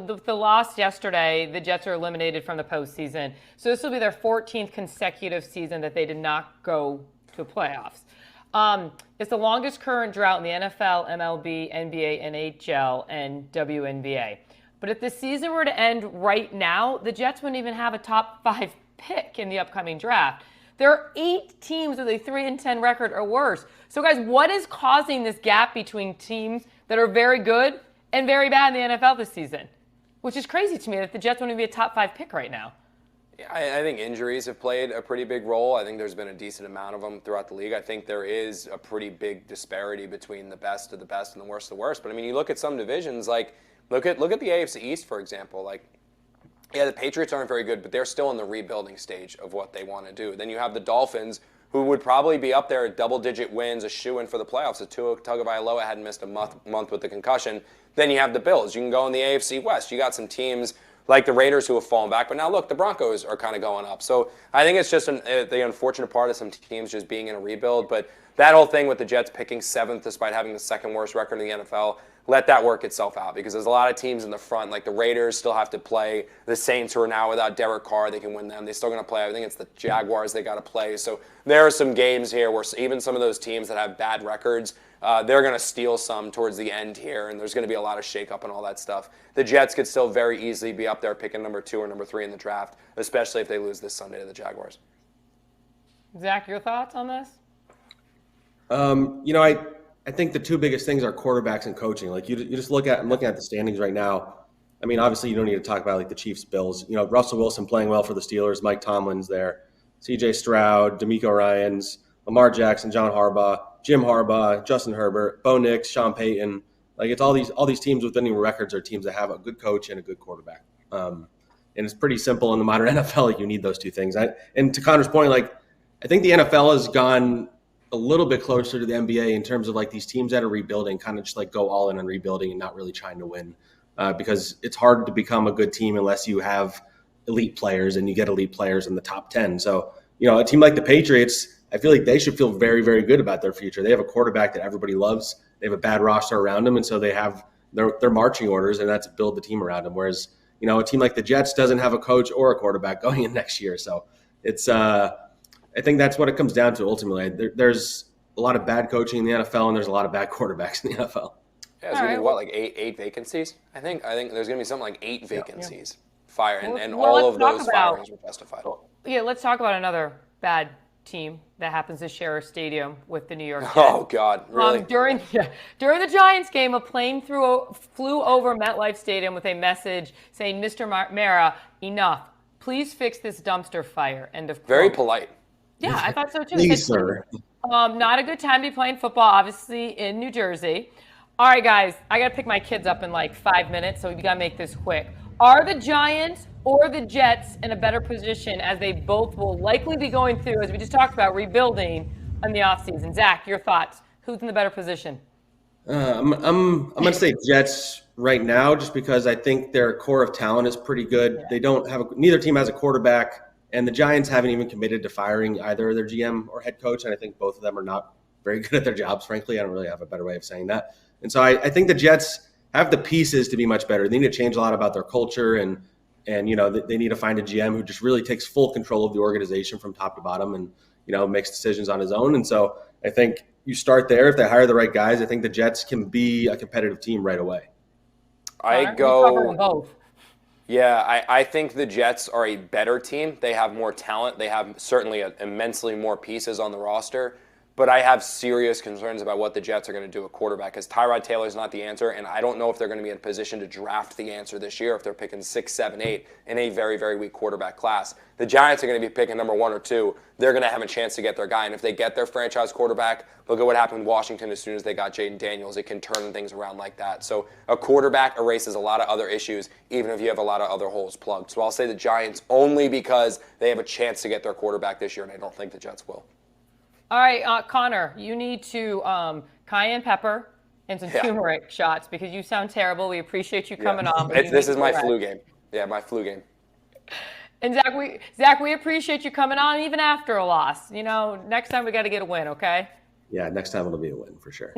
the loss yesterday, the Jets are eliminated from the postseason. So this will be their 14th consecutive season that they did not go to playoffs. It's the longest current drought in the NFL, MLB, NBA, NHL, and WNBA. But if the season were to end right now, the Jets wouldn't even have a top 5 pick in the upcoming draft. There are 8 teams with a 3-10 record or worse. So, guys, what is causing this gap between teams that are very good and very bad in the NFL this season? Which is crazy to me that the Jets wouldn't be a top 5 pick right now. Yeah, I think injuries have played a pretty big role. I think there's been a decent amount of them throughout the league. I think there is a pretty big disparity between the best of the best and the worst of the worst. But, I mean, you look at some divisions, like, look at the AFC East, for example. Like, yeah, the Patriots aren't very good, but they're still in the rebuilding stage of what they want to do. Then you have the Dolphins, who would probably be up there at double-digit wins, a shoo-in for the playoffs. If Tua Tagovailoa hadn't missed a month with the concussion. Then you have the Bills. You can go in the AFC West. You got some teams like the Raiders who have fallen back. But now, look, the Broncos are kind of going up. So I think it's just the unfortunate part of some teams just being in a rebuild. But that whole thing with the Jets picking 7th despite having the 2nd worst record in the NFL, let that work itself out, because there's a lot of teams in the front. Like the Raiders still have to play the Saints, who are now without Derek Carr. They can win them. They're still going to play. I think it's the Jaguars they got to play. So there are some games here where even some of those teams that have bad records, they're going to steal some towards the end here, and there's going to be a lot of shakeup and all that stuff. The Jets could still very easily be up there picking number 2 or number 3 in the draft, especially if they lose this Sunday to the Jaguars. Zach, your thoughts on this? I think the 2 biggest things are quarterbacks and coaching. Like you just I'm looking at the standings right now. I mean, obviously you don't need to talk about like the Chiefs, Bills. Russell Wilson playing well for the Steelers, Mike Tomlin's there, C.J. Stroud, D'Amico Ryans, Lamar Jackson, John Harbaugh, Jim Harbaugh, Justin Herbert, Bo Nix, Sean Payton. Like it's all these teams with winning records are teams that have a good coach and a good quarterback. And it's pretty simple in the modern NFL. Like you need those 2 things. And to Connor's point, like I think the NFL has gone a little bit closer to the NBA in terms of like these teams that are rebuilding kind of just like go all in on rebuilding and not really trying to win because it's hard to become a good team unless you have elite players and you get elite players in the top 10. So, a team like the Patriots, I feel like they should feel very, very good about their future. They have a quarterback that everybody loves. They have a bad roster around them. And so they have their marching orders, and that's build the team around them. Whereas, a team like the Jets doesn't have a coach or a quarterback going in next year. So it's, I think that's what it comes down to ultimately. There's a lot of bad coaching in the NFL, and there's a lot of bad quarterbacks in the NFL. Yeah, it's going to be like eight vacancies? I think there's going to be something like 8 vacancies. Fire, and all of those firings were justified. Yeah, let's talk about another bad team that happens to share a stadium with the New York Jets. Oh, God, really? During the Giants game, a plane flew over MetLife Stadium with a message saying, "Mr. Mara, enough. Please fix this dumpster fire." End of quote. Very polite. Yeah, I thought so too. Please, sir. Not a good time to be playing football, obviously, in New Jersey. All right, guys, I got to pick my kids up in like 5 minutes, so we got to make this quick. Are the Giants or the Jets in a better position, as they both will likely be going through, as we just talked about, rebuilding in the offseason? Zach, your thoughts. Who's in the better position? I'm going to say Jets right now, just because I think their core of talent is pretty good. Yeah. They don't have neither team has a quarterback. And the Giants haven't even committed to firing either their GM or head coach. And I think both of them are not very good at their jobs, frankly. I don't really have a better way of saying that. And so I think the Jets have the pieces to be much better. They need to change a lot about their culture. And they need to find a GM who just really takes full control of the organization from top to bottom and, makes decisions on his own. And so I think you start there. If they hire the right guys, I think the Jets can be a competitive team right away. I go... Yeah, I think the Jets are a better team. They have more talent. They have certainly immensely more pieces on the roster. But I have serious concerns about what the Jets are going to do at quarterback, because Tyrod Taylor's not the answer, and I don't know if they're going to be in a position to draft the answer this year if they're picking 6, 7, 8 in a very, very weak quarterback class. The Giants are going to be picking number 1 or 2. They're going to have a chance to get their guy, and if they get their franchise quarterback, look at what happened in Washington as soon as they got Jaden Daniels. It can turn things around like that. So a quarterback erases a lot of other issues, even if you have a lot of other holes plugged. So I'll say the Giants only because they have a chance to get their quarterback this year, and I don't think the Jets will. All right, Connor, you need to cayenne pepper and some turmeric shots because you sound terrible. We appreciate you coming on. This is my flu game. Yeah, my flu game. And Zach, we appreciate you coming on even after a loss. Next time we got to get a win, okay? Yeah, next time it'll be a win for sure.